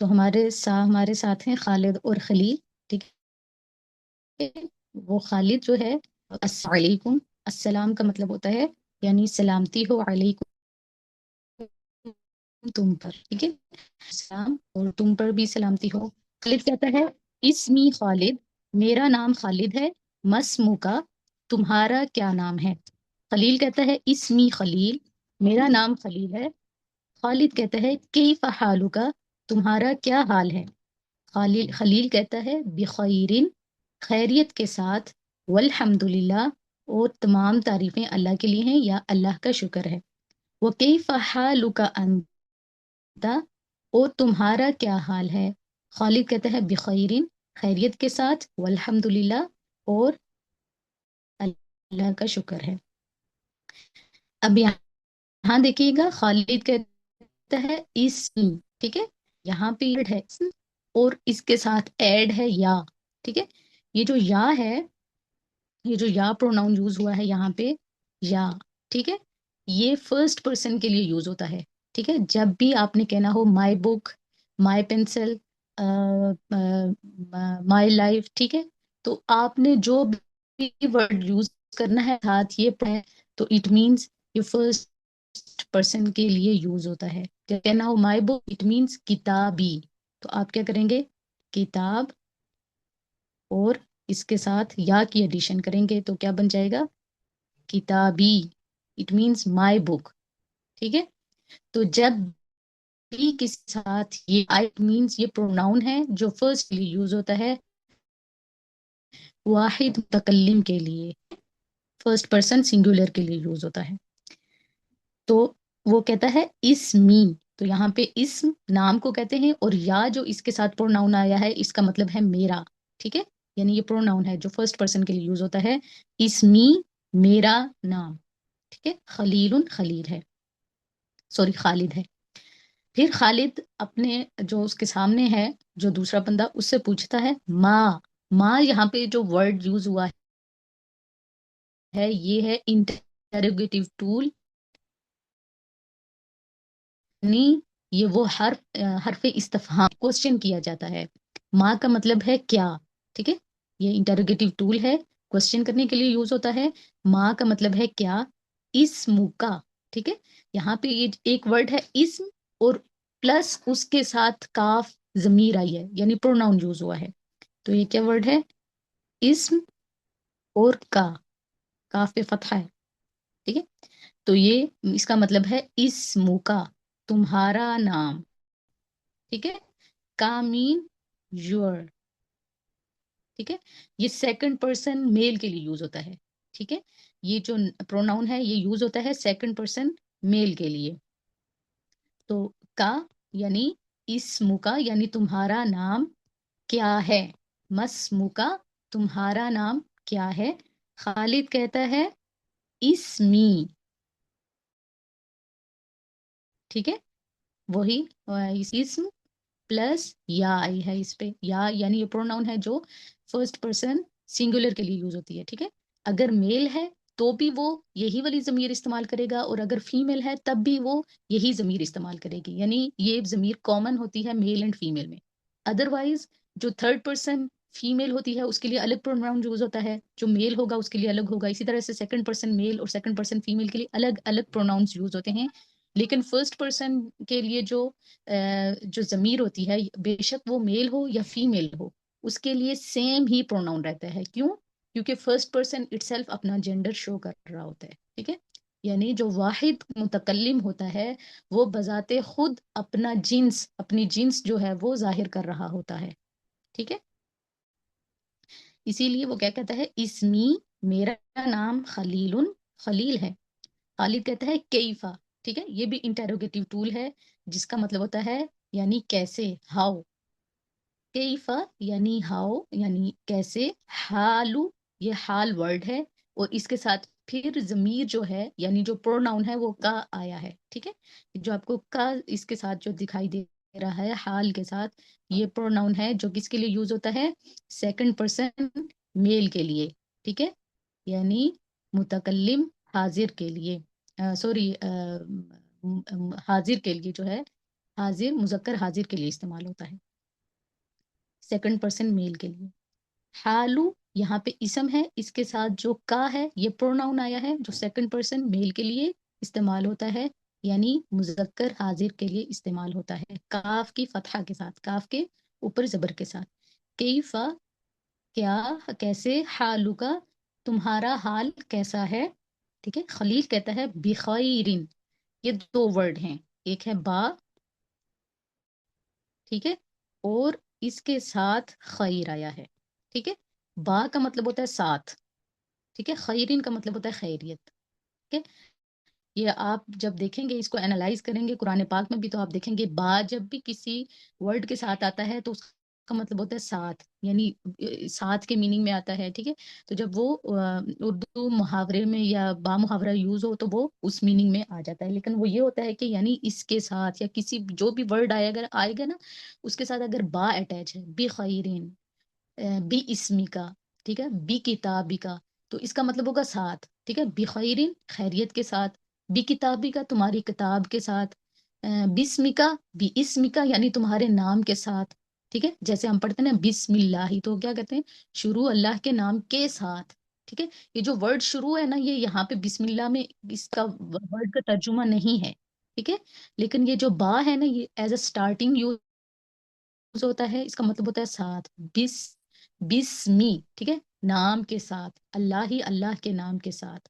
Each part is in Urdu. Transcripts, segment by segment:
تو ہمارے ساتھ ہیں خالد اور خلیل، ٹھیک ہے؟ وہ خالد جو ہے، السلام علیکم، السلام کا مطلب ہوتا ہے یعنی سلامتی ہو علیکم، تم پر، ٹھیک ہے، السلام اور تم پر بھی سلامتی ہو۔ خالد کہتا ہے اسمی خالد، میرا نام خالد ہے، مسمو کا، تمہارا کیا نام ہے؟ خلیل کہتا ہے اسمی خلیل، میرا نام خلیل ہے۔ خالد کہتا ہے کیف حالک، تمہارا کیا حال ہے؟ خلیل کہتا ہے بخیرن، خیریت کے ساتھ، والحمد للہ، اور تمام تعریفیں اللہ کے لیے ہیں یا اللہ کا شکر ہے۔ وکیف حالک انت، اور تمہارا کیا حال ہے؟ خالد کہتا ہے بخیرن، خیریت کے ساتھ، والحمد للہ، اور اللہ کا شکر ہے۔ اب یہاں دیکھیے گا، خالد کہتا ہے اسم، ٹھیک ہے، یہاں پہ ایڈ ہے اسم اور اس کے ساتھ ایڈ ہے یا، ٹھیک ہے۔ یہ جو یا ہے، یہ جو یا پروناؤن یوز ہوا ہے یہاں پہ، یا، ٹھیک ہے، یہ فرسٹ پرسن کے لیے یوز ہوتا ہے، ٹھیک ہے۔ جب بھی آپ نے کہنا ہو مائی بک، مائی پینسل، مائی لائف، ٹھیک ہے، تو آپ نے جو بھی ورڈ یوز کرنا ہے ساتھ یہ پڑھیں، تو اٹ مینس یہ فرسٹ پرسن کے لیے یوز ہوتا ہے۔ جب کہنا ہو مائی بک، اٹ مینس کتابی، تو آپ کیا کریں گے؟ کتاب، اور اس کے ساتھ یا کی ایڈیشن کریں گے تو کیا بن جائے گا؟ کتابی، اٹ مینس مائی بک، ٹھیک ہے۔ تو جب بھی کسی ساتھ یہ آئی مینس یہ پروناؤن ہے جو فرسٹ یوز ہوتا ہے واحد متکلم کے لیے، فرسٹ پرسن سنگولر کے لیے یوز ہوتا ہے۔ تو وہ کہتا ہے اسمی، تو یہاں پہ اسم نام کو کہتے ہیں، اور یا جو اس کے ساتھ پروناؤن آیا ہے اس کا مطلب ہے میرا، ٹھیک ہے، یعنی یہ پروناؤن ہے جو فرسٹ پرسن کے لیے یوز ہوتا ہے، اسمی، میرا نام، ٹھیک ہے۔ خلیل، خلیل ہے، سوری خالد ہے۔ پھر خالد اپنے جو اس کے سامنے ہے جو دوسرا بندہ، اس سے پوچھتا ہے ماں یہاں پہ جو ورڈ یوز ہوا ہے یہ ہے انٹروگیٹو ٹول، یعنی یہ وہ حرف استفہام، کوشچن کیا جاتا ہے۔ ماں کا مطلب ہے کیا، ٹھیک ہے، یہ انٹروگیٹو ٹول ہے، کوشچن کرنے کے لیے یوز ہوتا ہے۔ ماں کا مطلب ہے کیا، اسم کا، ٹھیک ہے، یہاں پہ یہ ایک ورڈ ہے اسم اور پلس اس کے ساتھ کاف ضمیر آئی ہے، یعنی پروناؤن یوز ہوا ہے۔ تو یہ کیا ورڈ ہے؟ اسم اور کاف پہ فتحہ ہے، ٹھیک ہے۔ تو یہ اس کا مطلب ہے اسم کا، تمہارا نام، ٹھیک ہے، کا مین یور، ٹھیک ہے۔ یہ سیکنڈ پرسن میل کے لیے یوز ہوتا ہے، ٹھیک ہے، یہ جو پروناؤن ہے یہ یوز ہوتا ہے سیکنڈ پرسن میل کے لیے۔ تو کا یعنی اسم کا، یعنی تمہارا نام کیا ہے، مسمو کا، تمہارا نام کیا ہے۔ خالد کہتا ہے اسمی، ٹھیک ہے، وہی اسم پلس یا آئی ہے اس پہ، یا یعنی یہ پروناؤن ہے جو فرسٹ پرسن سنگولر کے لیے یوز ہوتی ہے، ٹھیک ہے۔ اگر میل ہے تو بھی وہ یہی والی ضمیر استعمال کرے گا، اور اگر فیمیل ہے تب بھی وہ یہی ضمیر استعمال کرے گی، یعنی یہ ضمیر کامن ہوتی ہے میل اینڈ فیمیل میں۔ ادروائز جو تھرڈ پرسن فیمیل ہوتی ہے اس کے لیے الگ پروناؤن یوز ہوتا ہے، جو میل ہوگا اس کے لیے الگ ہوگا، اسی طرح سے سیکنڈ پرسن میل اور سیکنڈ پرسن فیمیل کے لیے الگ الگ پروناؤنس یوز ہوتے ہیں۔ لیکن فرسٹ پرسن کے لیے جو ضمیر ہوتی ہے، بے شک وہ میل ہو یا فیمیل ہو، اس کے لیے سیم ہی پروناؤن رہتا ہے۔ کیوں؟ کیونکہ فرسٹ پرسن اٹ سیلف اپنا جینڈر شو کر رہا ہوتا ہے، ٹھیک ہے، یعنی جو واحد متکلم ہوتا ہے وہ بذات خود اپنا جنس، اپنی جنس جو ہے وہ ظاہر کر رہا ہوتا ہے، ٹھیک ہے۔ اسی لیے وہ کیا کہتا ہے اسمی، میرا نام خلیل، خلیل ہے۔ خالد کہتا ہے کیفا، ٹھیک ہے، یہ بھی انٹروگیٹو ٹول ہے جس کا مطلب ہوتا ہے یعنی کیسے، ہاؤ، کیفا یعنی ہاؤ یعنی کیسے، حالو یہ حال ورڈ ہے، اور اس کے ساتھ پھر ضمیر جو ہے یعنی جو پروناؤن ہے وہ کا آیا ہے، ٹھیک ہے۔ جو آپ کو کا اس کے ساتھ جو دکھائی دے رہا ہے حال کے ساتھ، یہ پروناؤن ہے جو کس کے لیے یوز ہوتا ہے؟ سیکنڈ پرسن میل کے لیے، ٹھیک ہے، یعنی متکلم حاضر کے لیے، سوری حاضر کے لیے جو ہے، حاضر مذکر حاضر کے لیے استعمال ہوتا ہے، سیکنڈ پرسن میل کے لیے. حالو یہاں پہ اسم ہے، اس کے ساتھ جو کا ہے یہ پروناؤن آیا ہے جو سیکنڈ پرسن میل کے لیے استعمال ہوتا ہے، یعنی مذکر حاضر کے لیے استعمال ہوتا ہے، کاف کی فتحہ کے ساتھ، کاف کے اوپر زبر کے ساتھ. کیفا کیا، کیسے، حالو کا تمہارا حال کیسا ہے. ٹھیک ہے. خلیل کہتا ہے بخیرن، یہ دو ورڈ ہیں، ایک ہے با، ٹھیک ہے، اور اس کے ساتھ خیر آیا ہے. ٹھیک ہے. با کا مطلب ہوتا ہے ساتھ، ٹھیک ہے، خیرین کا مطلب ہوتا ہے خیریت. ٹھیک ہے. یہ آپ جب دیکھیں گے، اس کو اینالائز کریں گے قرآن پاک میں بھی، تو آپ دیکھیں گے با جب بھی کسی ورڈ کے ساتھ آتا ہے تو اس کا مطلب ہوتا ہے ساتھ، یعنی ساتھ کے میننگ میں آتا ہے. ٹھیک ہے. تو جب وہ اردو محاورے میں یا با محاورہ یوز ہو تو وہ اس میننگ میں آ جاتا ہے، لیکن وہ یہ ہوتا ہے کہ یعنی اس کے ساتھ یا کسی جو بھی ورڈ آئے گا نا، اس کے ساتھ اگر با اٹیچ ہے، بی خیرین، بی اسمی کا، ٹھیک ہے، بی کتابی کا، تو اس کا مطلب ہوگا ساتھ. ٹھیک ہے. بخیرین خیریت کے ساتھ، بی کتابی کا تمہاری کتاب کے ساتھ، بسمی کا بی اسمی کا یعنی تمہارے نام کے ساتھ. ٹھیک ہے. جیسے ہم پڑھتے ہیں نا بسم اللہ، تو کیا کہتے ہیں، شروع اللہ کے نام کے ساتھ. ٹھیک ہے. یہ جو ورڈ شروع ہے نا، یہ یہاں پہ بسم اللہ میں اس کا ورڈ کا ترجمہ نہیں ہے. ٹھیک ہے. لیکن یہ جو با ہے نا، یہ ایز اے اسٹارٹنگ یوز ہوتا ہے، اس کا مطلب ہوتا ہے ساتھ. بس بسمی، ٹھیک ہے، نام کے ساتھ، اللہ ہی اللہ کے نام کے ساتھ.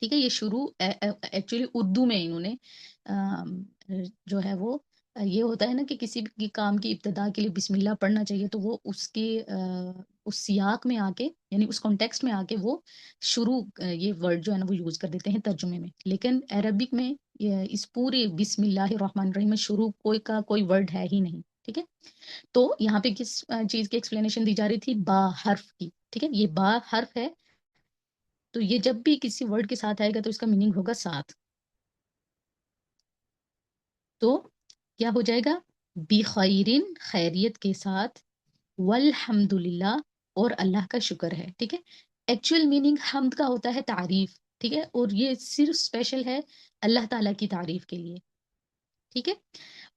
ٹھیک ہے. یہ شروع ایکچولی اردو میں انہوں نے جو ہے وہ یہ ہوتا ہے نا کہ کسی بھی کام کی ابتدا کے لیے بسم اللہ پڑھنا چاہیے، تو وہ اس کے اس سیاق میں آ کے، یعنی اس کانٹیکسٹ میں آ کے وہ شروع یہ ورڈ جو ہے نا وہ یوز کر دیتے ہیں ترجمے میں. لیکن عربک میں اس پورے بسم اللہ الرحمن الرحیم میں شروع کوئی ورڈ ہے ہی نہیں. ٹھیک ہے. تو یہاں پہ کس چیز کی ایکسپلینیشن دی جا رہی تھی، با حرف کی. ٹھیک ہے. یہ با حرف ہے، تو یہ جب بھی کسی ورڈ کے ساتھ آئے گا تو اس کا میننگ ہوگا ساتھ. تو کیا ہو جائے گا، بخیرن خیریت کے ساتھ، والحمد للہ اور اللہ کا شکر ہے. ٹھیک ہے. ایکچوئل میننگ حمد کا ہوتا ہے تعریف. ٹھیک ہے. اور یہ صرف اسپیشل ہے اللہ تعالیٰ کی تعریف کے لیے. ٹھیک ہے.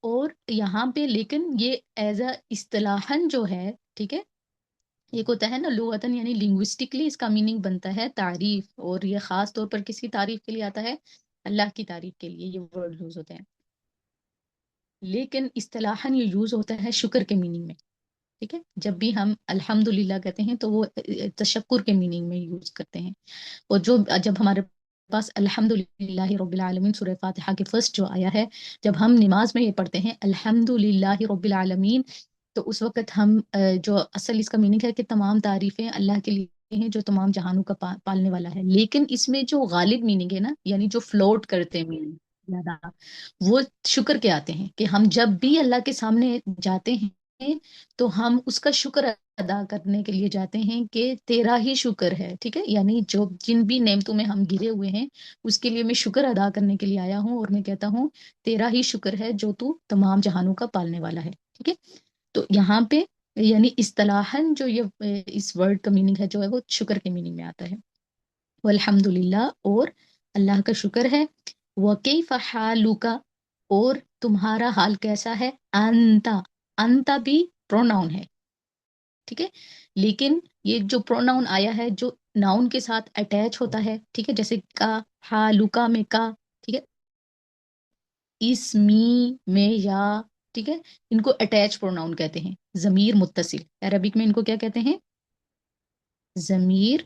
اور یہاں پہ لیکن یہ ایز اے اصطلاحاً جو ہے، ٹھیک ہے، ایک ہوتا ہے نا لغتاً یعنی لنگوسٹکلی اس کا میننگ بنتا ہے تعریف، اور یہ خاص طور پر کس کی تعریف کے لیے آتا ہے، اللہ کی تعریف کے لیے یہ ورڈ یوز ہوتے ہیں. لیکن اصطلاحاً یہ یوز ہوتا ہے شکر کے میننگ میں. ٹھیک ہے. جب بھی ہم الحمدللہ کہتے ہیں تو وہ تشکر کے میننگ میں یوز کرتے ہیں. اور جب ہمارے پاس الحمدللہ رب العالمین سورہ فاتحہ کے فرسٹ جو آیا ہے، جب ہم نماز میں یہ پڑھتے ہیں الحمدللہ رب العالمین، تو اس وقت ہم جو اصل اس کا میننگ ہے کہ تمام تعریفیں اللہ کے لیے ہیں جو تمام جہانوں کا پالنے والا ہے. لیکن اس میں جو غالب میننگ ہے نا، یعنی جو فلوٹ کرتے ہیں میننگ زیادہ، وہ شکر کے آتے ہیں، کہ ہم جب بھی اللہ کے سامنے جاتے ہیں تو ہم اس کا شکر ادا کرنے کے لیے جاتے ہیں کہ تیرا ہی شکر ہے. ٹھیک ہے. یعنی جو جن بھی نعمتوں میں ہم گرے ہوئے ہیں اس کے لیے میں شکر ادا کرنے کے لیے آیا ہوں، اور میں کہتا ہوں تیرا ہی شکر ہے جو تو تمام جہانوں کا پالنے والا ہے. ٹھیک ہے. تو یہاں پہ یعنی اصطلاحاً جو یہ اس ورڈ کا میننگ ہے جو ہے وہ شکر کے میننگ میں آتا ہے. والحمد للہ اور اللہ کا شکر ہے. وکیف حالک اور تمہارا حال کیسا ہے. انتا، انتا بھی پروناؤن ہے. ٹھیک ہے. لیکن یہ جو پروناؤن آیا ہے جو ناؤن کے ساتھ اٹیچ ہوتا ہے، ٹھیک ہے، جیسے کا، حالکا میں کا، ٹھیک ہے، اسمی میں یا، ٹھیک ہے، ان کو اٹیچ پروناؤن کہتے ہیں. ضمیر متصل، عربک میں ان کو کیا کہتے ہیں، ضمیر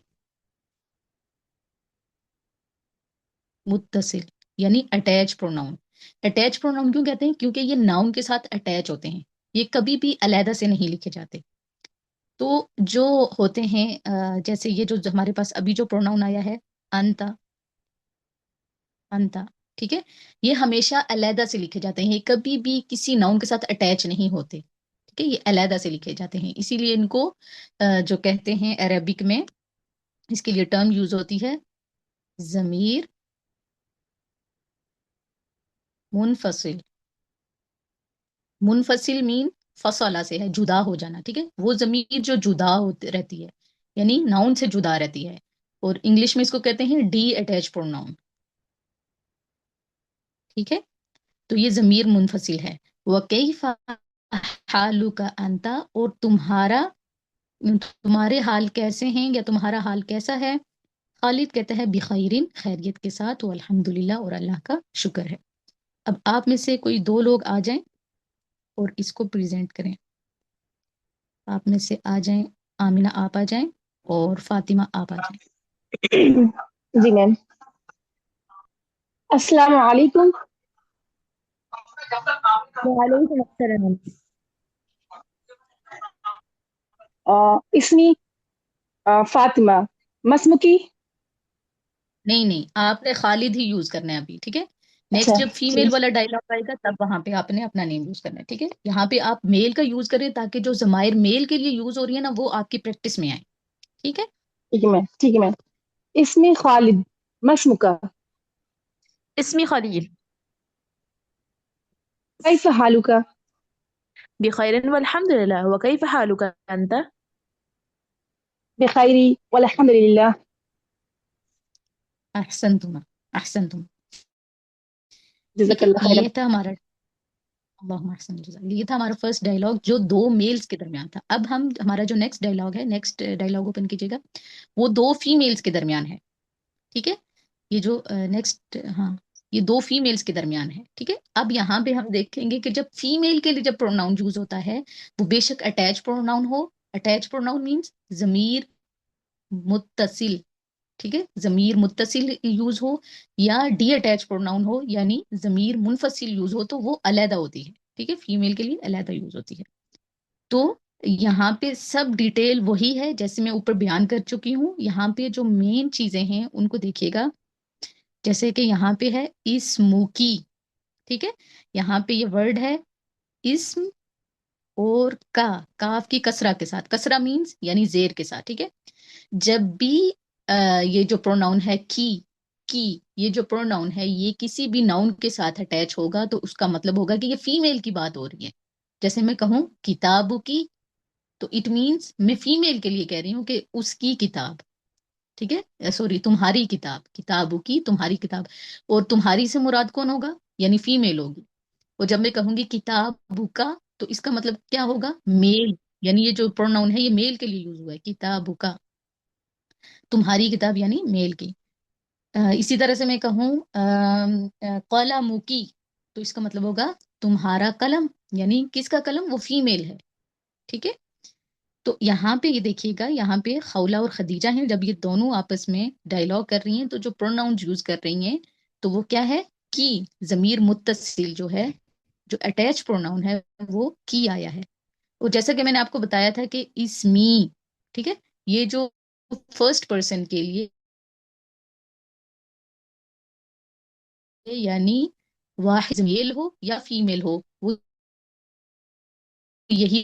متصل، یعنی اٹیچ پروناؤن. اٹیچ پروناؤن کیوں کہتے ہیں، کیونکہ یہ ناؤن کے ساتھ اٹیچ ہوتے ہیں، یہ کبھی بھی علیحدہ سے نہیں لکھے جاتے. تو جو ہوتے ہیں جیسے یہ جو ہمارے پاس ابھی جو پروناؤن آیا ہے انتا، انتا، ٹھیک ہے، یہ ہمیشہ علیحدہ سے لکھے جاتے ہیں، یہ کبھی بھی کسی ناؤن کے ساتھ اٹیچ نہیں ہوتے. ٹھیک ہے. یہ علیحدہ سے لکھے جاتے ہیں، اسی لیے ان کو جو کہتے ہیں عربک میں اس کے لیے ٹرم یوز ہوتی ہے ضمیر منفصل. منفصل مین فصلہ سے ہے، جدا ہو جانا. ٹھیک ہے. وہ ضمیر جو جدا رہتی ہے، یعنی ناؤن سے جدا رہتی ہے، اور انگلش میں اس کو کہتے ہیں ڈی اٹیچ پروناؤن. ٹھیک ہے. تو یہ ضمیر منفصل ہے. وَكَيْفَ حَالُكَ أَنْتَ، اور تمہارے حال کیسے ہیں یا تمہارا حال کیسا ہے. خالد کہتا ہے بخیرن، خیریت کے ساتھ، والحمدللہ، اور اللہ کا شکر ہے. اب آپ میں سے کوئی دو لوگ آ جائیں اور اس کو پریزنٹ کریں. آپ میں سے آ جائیں، آمینہ آپ آ جائیں اور فاطمہ آپ آ جائیں. جی میم. السلام علیکم. وعلیکم السلام. اسمی فاطمہ. مسمکی. نہیں آپ نے خالد ہی یوز کرنا ہے ابھی، ٹھیک ہے. اچھا نیکسٹ جب فیمیل ٹھیک. والا ڈائلاگ آئے گا تب وہاں پہ آپ نے اپنا نیم یوز کرنا ہے، ٹھیک ہے. یہاں پہ آپ میل کا یوز کریں تاکہ جو ضمائر میل کے لیے یوز ہو رہی ہے نا وہ آپ کی پریکٹس میں آئے، ٹھیک ہے. ٹھیک ہے میم. ٹھیک ہے میم. اسمی خالد. مسمکا. اسمی خلیل. کیف حالک. بخير والحمد لله. وكيف حالك أنت؟ بخیری والحمد للہ. احسنتم احسنتم. ٹھیک جزاک ہے، اللہ خیرا. یہ تھا ہمارا، اللہم احسن الجزاء، یہ تھا ہمارا فرسٹ ڈائلاگ جو دو میلز کے درمیان تھا. اب ہمارا جو نیکسٹ ڈائلاگ ہے، نیکسٹ ڈائلاگ اوپن کیجیے گا، وہ دو فیمیلز کے درمیان ہے، ٹھیک ہے. یہ جو نیکسٹ، ہاں، یہ دو فیمیلز کے درمیان ہے، ٹھیک ہے. اب یہاں پہ ہم دیکھیں گے کہ جب فیمیل کے لیے جب پروناؤن یوز ہوتا ہے وہ بے شک اٹیچ پروناؤن ہو. اٹیچ پروناؤن مینس ضمیر متصل، ٹھیک ہے، ضمیر متصل یوز ہو یا ڈی اٹیچ پروناؤن ہو یعنی ضمیر منفصل یوز ہو تو وہ علیحدہ ہوتی ہے، ٹھیک ہے. فیمیل کے لیے علیحدہ یوز ہوتی ہے. تو یہاں پہ سب ڈیٹیل وہی ہے جیسے میں اوپر بیان کر چکی ہوں. یہاں پہ جو مین چیزیں ہیں ان کو دیکھیے گا، جیسے کہ یہاں پہ ہے اسمو کی، ٹھیک ہے. یہاں پہ یہ ورڈ ہے اسم اور کاف کی کسرہ کے ساتھ. کسرہ مینس یعنی زیر کے ساتھ، ٹھیک ہے. جب بھی یہ جو پروناؤن ہے کی یہ جو پروناؤن ہے یہ کسی بھی ناؤن کے ساتھ اٹیچ ہوگا تو اس کا مطلب ہوگا کہ یہ فیمیل کی بات ہو رہی ہے. جیسے میں کہوں کتابو کی تو اٹ مینس میں فیمیل کے لیے کہہ رہی ہوں کہ اس کی کتاب، ٹھیک ہے، سوری تمہاری کتاب، کتابو کی تمہاری کتاب. اور تمہاری سے مراد کون ہوگا؟ یعنی فیمیل ہوگی. اور جب میں کہوں گی کتابو کا تو اس کا مطلب کیا ہوگا؟ میل، یعنی یہ جو پروناؤن ہے یہ میل کے لیے یوز ہوا ہے، کتابو کا، تمہاری کتاب یعنی میل کی. اسی طرح سے میں کہوں قلم کی تو اس کا مطلب ہوگا تمہارا قلم، یعنی کس کا قلم؟ وہ فیمیل ہے، ٹھیک ہے. تو یہاں پہ یہ دیکھیے گا، یہاں پہ خولہ اور خدیجہ ہیں. جب یہ دونوں آپس میں ڈائلاگ کر رہی ہیں تو جو پروناؤن یوز کر رہی ہیں تو وہ کیا ہے؟ کی. ضمیر متصل جو ہے، جو اٹیچ پروناؤن ہے وہ کی آیا ہے. اور جیسا کہ میں نے آپ کو بتایا تھا کہ اسمی، ٹھیک ہے، یہ جو فرسٹ پرسن کے لیے یعنی واحد میل ہو یا فیمیل ہو وہ یہی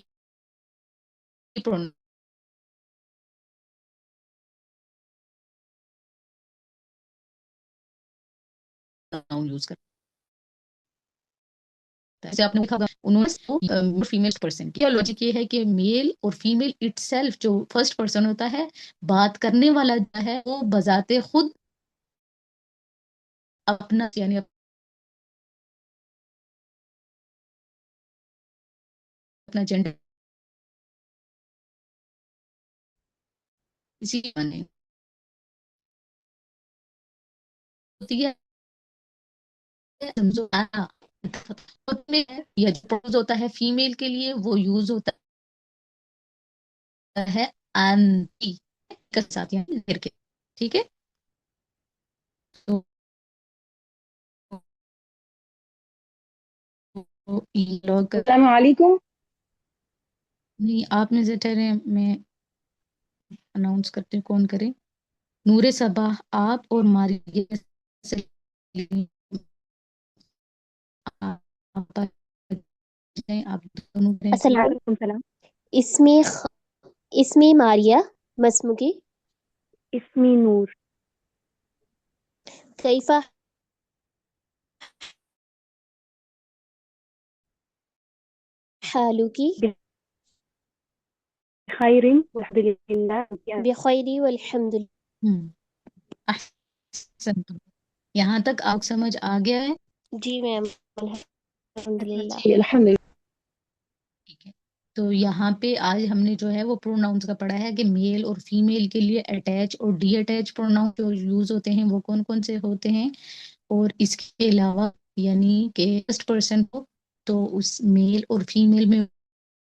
پروناؤن یوز کرتا ہے. جیسے آپ نے دیکھا ہوگا انہوں نے فیمیل پرسن کی لاجک یہ ہے کہ میل اور فیمیل اٹ سیلف جو فرسٹ پرسن ہوتا ہے، بات کرنے والا جو ہے وہ بذات خود اپنا یعنی اپنا جینڈر اسی معنی ہوتی ہے. یا جو یوز ہوتا ہے فیمیل کے لیے وہ یوز ہوتا ہے انتی کے ساتھ یعنی زیر کے، ٹھیک ہے. تو یہ لوگ السلام علیکم. نہیں، آپ میں سے ٹھہرے، میں اناؤنس کرتے ہیں کون کرے. نور صباح آپ اور ماریہ سلیم آپ آپ دونوں کریں السلام پلیز. علیکم. السلام. اسمی اسمی ماریہ. مسمکی. اسمی نور. کیفا حالکی. بخير والحمد لله. بخیری والحمد للہ. احسن، یہاں تک آپ سمجھ آ گیا ہے؟ جی میم. الحمدللہ. جی الحمد للہ. ٹھیک ہے. تو یہاں پہ آج ہم نے جو ہے وہ پروناؤنس کا پڑھا ہے کہ میل اور فیمیل کے لیے اٹیچ اور ڈی اٹیچ پروناؤن جو یوز ہوتے ہیں وہ کون کون سے ہوتے ہیں. اور اس کے علاوہ یعنی کہ فرسٹ پرسن ہو تو اس میل اور فیمیل میں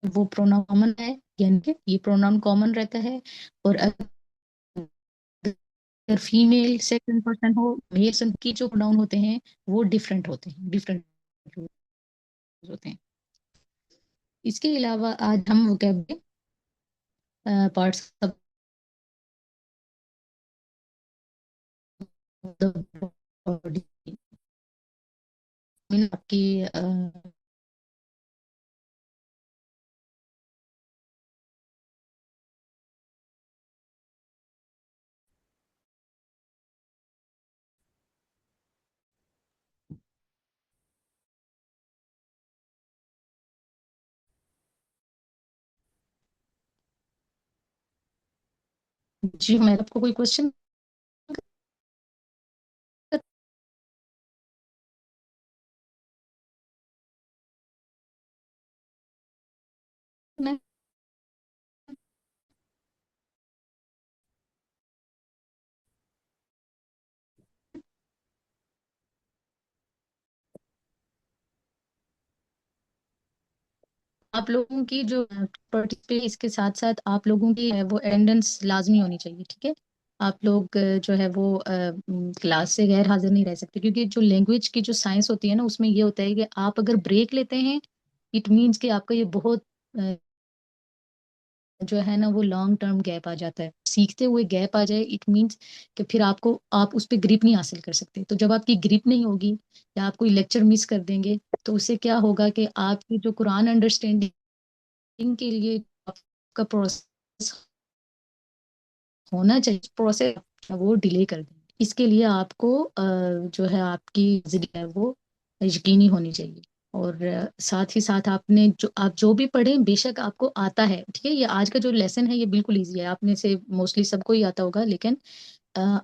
وہ پروناؤن کامن ہے، یعنی کہ یہ پروناؤن کامن رہتا ہے. اور اگر فیمیل سیکنڈ پرسن ہو، میل کی جو پروناؤن ہوتے ہیں وہ ڈفرینٹ ہوتے ہیں، ڈفرینٹ ہوتے ہیں. اس کے علاوہ آج ہم ووکیبلری پارٹس آپ کی جی میں آپ کو کوئی کوشچن آپ لوگوں کی جو اس کے ساتھ ساتھ آپ لوگوں کی وہ اٹینڈنس لازمی ہونی چاہیے. ٹھیک ہے. آپ لوگ جو ہے وہ کلاس سے غیر حاضر نہیں رہ سکتے، کیونکہ جو لینگویج کی جو سائنس ہوتی ہے نا اس میں یہ ہوتا ہے کہ آپ اگر بریک لیتے ہیں اٹ مینس کہ آپ کا یہ بہت جو ہے نا وہ لانگ ٹرم گیپ آ جاتا ہے. سیکھتے ہوئے گیپ آ جائے اٹ مینس کہ پھر آپ اس پہ گرپ نہیں حاصل کر سکتے. تو جب آپ کی گرپ نہیں ہوگی یا آپ کوئی لیکچر مس کر دیں گے تو اس سے کیا ہوگا کہ آپ کی جو قرآن انڈرسٹینڈنگ کے لیے آپ کا پروسیس ہونا چاہیے، پروسیس وہ ڈیلے کر دیں. اس کے لیے آپ کو جو ہے آپ کی ہے وہ یقینی ہونی چاہیے. اور ساتھ ہی ساتھ آپ جو بھی پڑھیں بے شک آپ کو آتا ہے. ٹھیک ہے. یہ آج کا جو لیسن ہے یہ بالکل ایزی ہے، آپ میں سے موسٹلی سب کو ہی آتا ہوگا. لیکن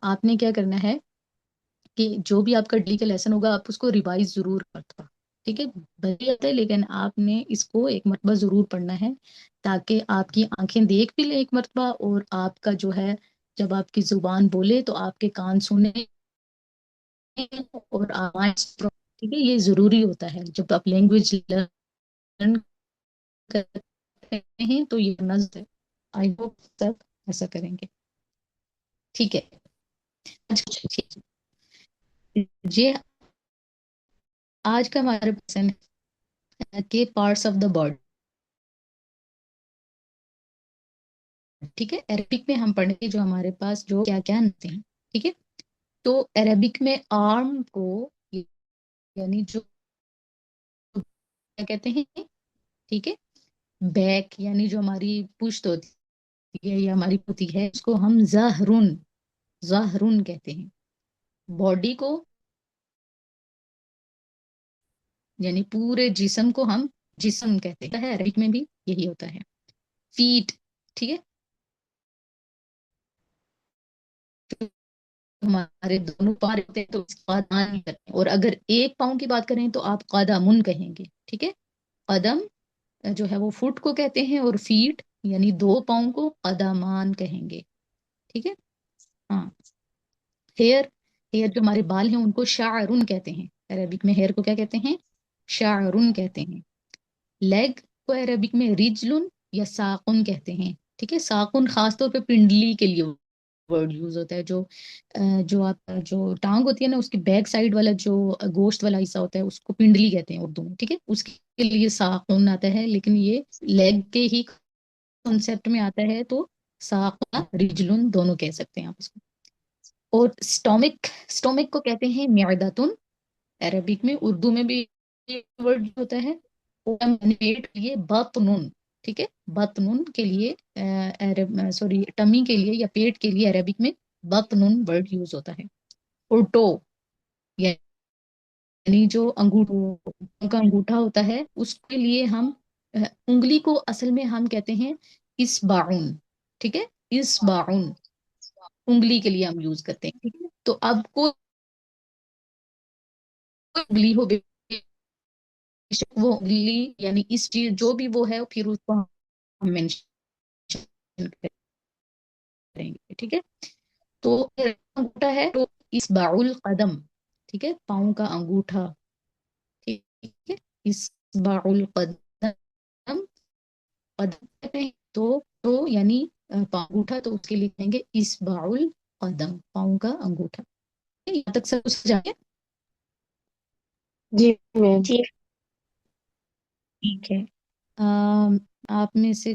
آپ نے کیا کرنا ہے کہ جو بھی آپ کا ڈیلی کا لیسن ہوگا آپ اس کو ریوائز ضرور کرتا. ٹھیک ہے. بھلے آتا ہے لیکن آپ نے اس کو ایک مرتبہ ضرور پڑھنا ہے تاکہ آپ کی آنکھیں دیکھ بھی لیں ایک مرتبہ، اور آپ کا جو ہے جب آپ کی زبان بولے تو آپ کے کان سنیں اور آواز. ٹھیک ہے. یہ ضروری ہوتا ہے جب آپ لینگویج لرن کرتے ہیں تو یہ نظر ہے. آئی ہوپ سب ایسا کریں گے. ٹھیک ہے. یہ آج کا ہمارا پسند ہے کہ پارٹس آف دا باڈی. ٹھیک ہے. عربک میں ہم پڑھیں گے جو ہمارے پاس جو کیا کیا نتے ہیں. ٹھیک ہے. تو عربک میں آرم کو یعنی جو کیا کہتے ہیں. ٹھیک ہے. بیک یعنی جو ہماری پشت ہوتی ہے یا ہماری ہوتی ہے اس کو ہم ظہرن کہتے ہیں. باڈی کو یعنی پورے جسم کو ہم جسم کہتے ہیں. عربک میں بھی یہی ہوتا ہے. فیٹ. ٹھیک ہے. ہمارے دونوں پاؤں ہوتے ہیں تو قدمان کرتے ہیں، اور اگر ایک پاؤں کی بات کریں تو آپ قدمن کہیں گے. ٹھیک ہے. قدم جو ہے وہ فٹ کو کہتے ہیں، اور فیٹ یعنی دو پاؤں کو قدمان کہیں گے. ٹھیک ہے. ہاں. ہیئر جو ہمارے بال ہیں ان کو شعرن کہتے ہیں. عربک میں ہیئر کو کیا کہتے ہیں؟ شعرن کہتے ہیں. لیگ کو عربک میں رجلن یا ساقن کہتے ہیں. ٹھیک ہے. ساقن خاص طور پہ پنڈلی کے لیے ورڈ یوز ہوتا ہے. جو ٹانگ ہوتی ہے نا اس کی بیک سائڈ والا جو گوشت والا حصہ ہوتا ہے اس کو پنڈلی کہتے ہیں اردو میں. ٹھیک ہے. اس کے لیے ساقن آتا ہے، لیکن یہ لیگ کے ہی کنسپٹ میں آتا ہے تو ساقا رجلن دونوں کہہ سکتے ہیں آپ اس کو. اور سٹومک کو کہتے ہیں معدتن عربک میں. اردو میں بھی ورڈ ہوتا ہے. پیٹ کے لیے بطنن. ٹھیک ہے. بطنن کے لیے سوری ٹمی کے لیے یا پیٹ کے لیے عربک میں بطنن ورڈ یوز ہوتا ہے. اور ٹو یعنی جو انگوٹھا ہوتا ہے اس کے لیے ہم انگلی کو اصل میں ہم کہتے ہیں اسبعن. ٹھیک ہے. اسبعن انگلی کے لیے ہم یوز کرتے ہیں. ٹھیک ہے. تو اب کوئی انگلی ہو وہ انگلی یعنی اس چیز جو بھی وہ ہے پھر اس کو ہم مینشن کریں گے. ٹھیک ہے. تو انگوٹھا ہے تو اصبع القدم. ٹھیک ہے. پاؤں کا انگوٹھا. ٹھیک ہے. اصبع القدم. قدم کہتے ہیں تو یعنی پاؤں انگوٹھا تو اس کے لیے کہیں گے اصبع القدم پاؤں کا انگوٹھا. یہاں تک سب کچھ جائے. جی میم. جی. ٹھیک ہے. آپ میں سے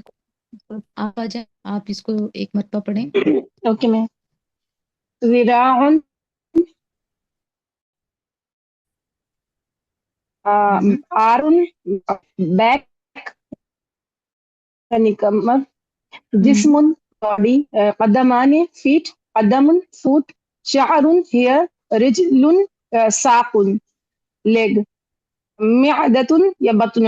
آپ آ جائیں. آپ اس کو ایک مرتبہ پڑھیں. Okay ma'am. ذراع آرن بیک یعنی کمر. جسم باڈی. قدمان فیٹ. قدم فوٹ. شعر ہیئر. رجل ساق لیگ. معدۃ یا بطن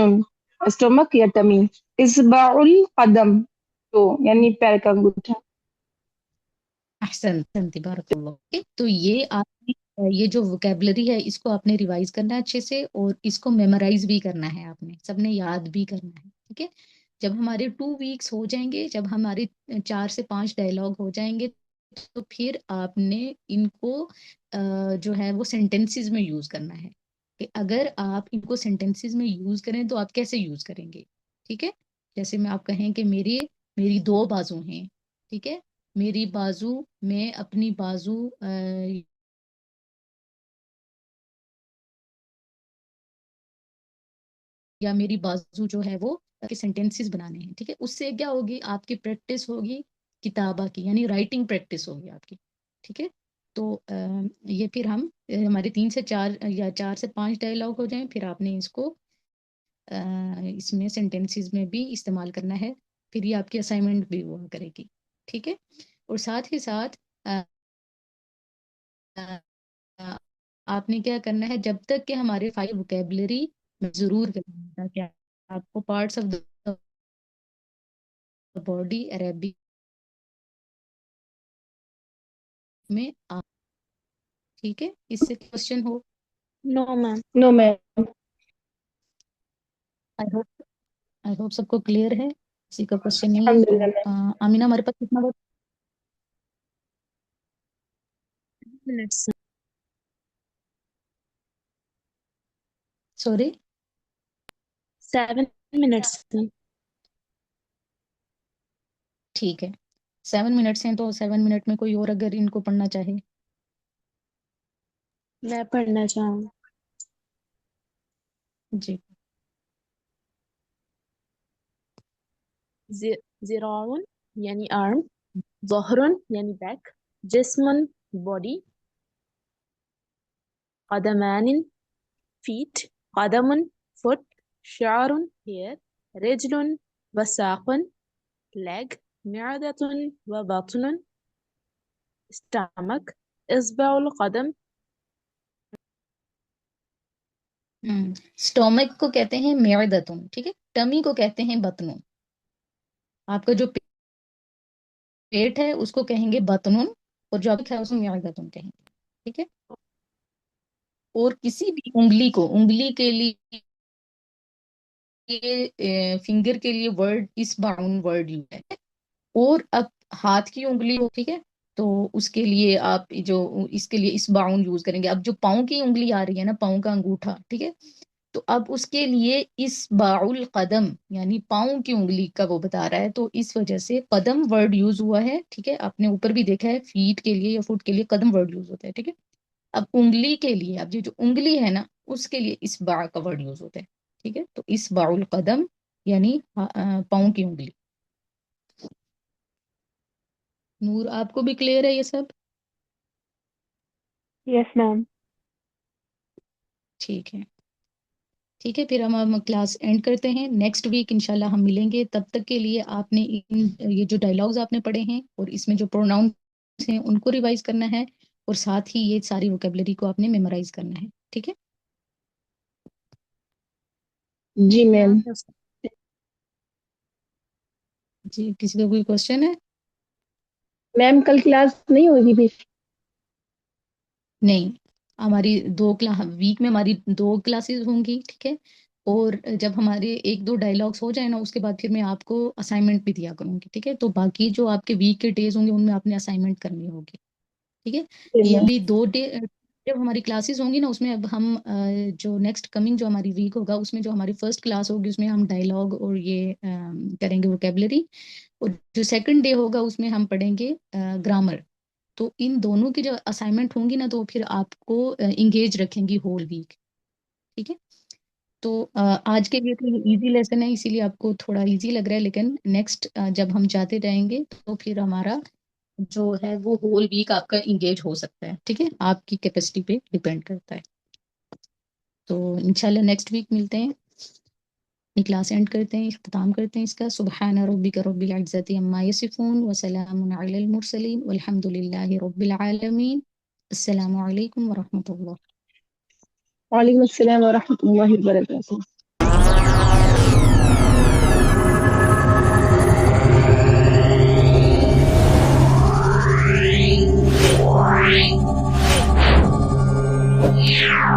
اسٹمک یا تمی. اصبع القدم تو یعنی پیر کا انگوٹھا. احسن تبارک اللہ. تو یہ آپ نے یہ جو ووکیبلری ہے اس کو آپ نے ریوائز کرنا ہے اچھے سے اور اس کو میمورائز بھی کرنا ہے. آپ نے سب نے یاد بھی کرنا ہے. ٹھیک ہے. جب ہمارے 2 ویکس ہو جائیں گے جب ہمارے 4 سے 5 ڈائلاگ ہو جائیں گے تو پھر آپ نے ان کو جو ہے وہ سینٹینسز میں یوز کرنا ہے کہ اگر آپ ان کو سینٹینسز میں یوز کریں تو آپ کیسے یوز کریں گے. ٹھیک ہے. جیسے میں آپ کہیں کہ میری 2 بازو ہیں. ٹھیک ہے. میری بازو میں اپنی بازو یا میری بازو جو ہے وہ سینٹینسز بنانے ہیں. ٹھیک ہے. اس سے کیا ہوگی آپ کی پریکٹس ہوگی کتابہ کی یعنی رائٹنگ پریکٹس ہوگی آپ کی. ٹھیک ہے. تو یہ پھر ہم ہمارے 3 سے 4 یا 4 سے 5 ڈائلاگ ہو جائیں پھر آپ نے اس کو اس میں سینٹینسز میں بھی استعمال کرنا ہے. پھر یہ آپ کی اسائنمنٹ بھی ہوا کرے گی. ٹھیک ہے. اور ساتھ ہی ساتھ آپ نے کیا کرنا ہے جب تک کہ ہمارے 5 ووکیبلری ضرور کرنا ہے کہ آپ کو پارٹس آف دا باڈی عربی میں ٹھیک ہے. اس سے question who. Know ma'am. Know ma'am. I hope سب کو کلیئر ہے. کسی کا کوشچن نہیں ہے الحمد تو للہ میم. آمینہ ہمارے پاس کتنا وقت. minutes. Sorry 7 minutes. ٹھیک ہے. 7 منٹس ہیں تو 7 منٹ میں کوئی اور اگر ان کو پڑھنا چاہے. میں پڑھنا چاہوں. جی. ذراع یعنی arm. ظہر یعنی back. جسم body. قدمان feet. قدم foot. شعر hair. رجل وساق leg. معدة وبطن stomach. إصبع القدم. اسٹومک کو کہتے ہیں معدتن. ٹھیک ہے. ٹمی کو کہتے ہیں بطنون. آپ کا جو پیٹ ہے اس کو کہیں گے بطنون اور جو آپ ہے اس کو معدتن کہیں گے. ٹھیک ہے. اور کسی بھی انگلی کے لیے فنگر کے لیے ورڈ اس باؤن ورڈ یوز ہے. اور اب ہاتھ کی انگلی ہو. ٹھیک ہے. تو اس کے لیے آپ جو اس کے لیے اس باؤن یوز کریں گے. اب جو پاؤں کی انگلی آ رہی ہے نا پاؤں کا انگوٹھا. ٹھیک ہے. تو اب اس کے لیے اس باع القدم یعنی پاؤں کی انگلی کا وہ بتا رہا ہے تو اس وجہ سے قدم ورڈ یوز ہوا ہے. ٹھیک ہے. آپ نے اوپر بھی دیکھا ہے فیٹ کے لیے یا فٹ کے لیے قدم ورڈ یوز ہوتا ہے. ٹھیک ہے. اب انگلی کے لیے اب یہ جو انگلی ہے نا اس کے لیے اس باع کا ورڈ یوز ہوتا ہے. ٹھیک ہے. تو اس باع القدم یعنی پاؤں کی انگلی. نور آپ کو بھی کلیئر ہے یہ سب. یس میم. ٹھیک ہے. ٹھیک ہے. پھر ہم کلاس اینڈ کرتے ہیں. نیکسٹ ویک انشاءاللہ ہم ملیں گے. تب تک کے لیے آپ نے یہ جو ڈائلاگز آپ نے پڑھے ہیں اور اس میں جو پروناؤنس ہیں ان کو ریوائز کرنا ہے اور ساتھ ہی یہ ساری ووکیبلری کو آپ نے میمورائز کرنا ہے. ٹھیک ہے. جی میم. جی. کسی کا کوئی کوشچن ہے. میم کل کلاس نہیں ہوگی بھی. نہیں. ہماری 2 ویک میں ہماری 2 کلاسز ہوں گی. ٹھیک ہے. اور جب ہمارے 1-2 ڈائلاگس ہو جائے نا اس کے بعد پھر میں آپ کو اسائنمنٹ بھی دیا کروں گی، ٹھیک ہے؟ تو باقی جو آپ کے ویک کے ڈیز ہوں گے ان میں آپ نے اسائنمنٹ کرنی ہوگی، ٹھیک ہے؟ یہ ابھی 2 ڈے جب ہماری کلاسز ہوں گی نا اس میں اب ہم جو نیکسٹ کمنگ جو ہماری ویک ہوگا اس میں جو ہماری فرسٹ کلاس ہوگی اس میں ہم ڈائلاگ اور یہ کریں گے ووکیبلری، اور جو سیکنڈ ڈے ہوگا اس میں ہم پڑھیں گے گرامر. تو ان دونوں کی جو اسائنمنٹ ہوں گی نا تو پھر آپ کو انگیج رکھیں گی ہول ویک، ٹھیک ہے؟ تو آج کے لیے تو یہ ایزی لیسن ہے اسی لیے آپ کو تھوڑا ایزی لگ رہا ہے، لیکن نیکسٹ جب ہم جاتے جائیں گے تو پھر ہمارا جو ہے وہ ہول ویک آپ کا انگیج ہو سکتا ہے، ٹھیک ہے؟ آپ کی کیپیسٹی پہ ڈیپینڈ کرتا ہے. تو انشاءاللہ نیکسٹ ویک ملتے ہیں، اپنی کلاس اینڈ کرتے ہیں، اختتام کرتے ہیں اس کا. سبحان ربک رب العزت عما یصفون وسلام علی المرسلین والحمد للہ رب العالمین. السلام علیکم ورحمۃ اللہ. وعلیکم السلام ورحمۃ اللہ وبرکاتہ. Yeah.